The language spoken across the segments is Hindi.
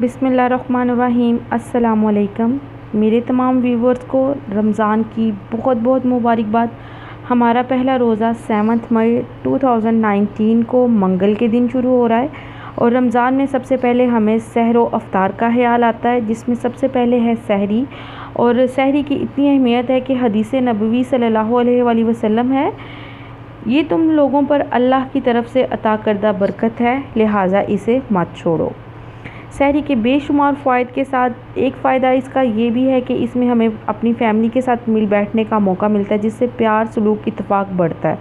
बिस्मिल्लाहिर्रहमानिर्रहीम। अस्सलामुअलैकुम। मेरे तमाम व्यूवर्स को रमज़ान की बहुत बहुत मुबारकबाद। हमारा पहला रोज़ा 7 मई 2019 को मंगल के दिन शुरू हो रहा है और रमज़ान में सबसे पहले हमें सहर व अफ्तार का ख्याल आता है, जिसमें सबसे पहले है सहरी। और सहरी की इतनी अहमियत है कि हदीस नबवी सल्लल्लाहु अलैहि वसल्लम है, ये तुम लोगों पर अल्लाह की तरफ से अता करदा बरकत है, लिहाजा इसे मत छोड़ो। सहरी के बेशुमार फ़ायदे के साथ एक फ़ायदा इसका ये भी है कि इसमें हमें अपनी फ़ैमिली के साथ मिल बैठने का मौका मिलता है, जिससे प्यार सलूक इत्तेफाक बढ़ता है।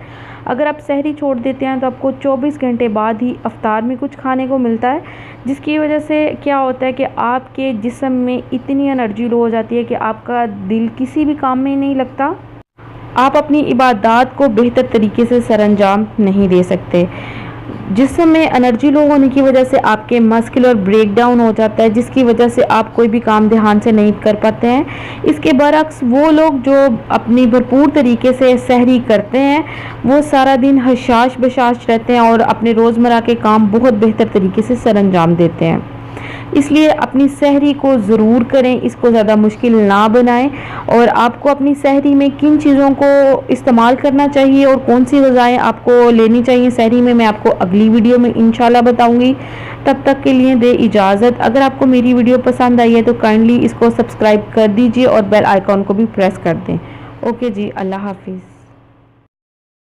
अगर आप सहरी छोड़ देते हैं तो आपको 24 घंटे बाद ही अफ्तार में कुछ खाने को मिलता है, जिसकी वजह से क्या होता है कि आपके जिस्म में इतनी एनर्जी लो हो जाती है कि आपका दिल किसी भी काम में नहीं लगता, आप अपनी इबादत को बेहतर तरीके से सरअंजाम नहीं दे सकते। जिस्म में एनर्जी लो होने की वजह से आपके मस्कुलर ब्रेकडाउन हो जाता है, जिसकी वजह से आप कोई भी काम ध्यान से नहीं कर पाते हैं। इसके बरअक्स वो लोग जो अपनी भरपूर तरीके से सहरी करते हैं वो सारा दिन हशाश बशाश रहते हैं और अपने रोज़मर्रा के काम बहुत बेहतर तरीके से सरअंजाम देते हैं। इसलिए अपनी सहरी को ज़रूर करें, इसको ज़्यादा मुश्किल ना बनाएं। और आपको अपनी सहरी में किन चीज़ों को इस्तेमाल करना चाहिए और कौन सी ग़िज़ाएँ आपको लेनी चाहिए सहरी में, मैं आपको अगली वीडियो में इंशाल्लाह बताऊंगी। तब तक के लिए दे इजाज़त। अगर आपको मेरी वीडियो पसंद आई है तो काइंडली इसको सब्सक्राइब कर दीजिए और बेल आइकॉन को भी प्रेस कर दें। ओके जी, अल्लाह हाफिज़।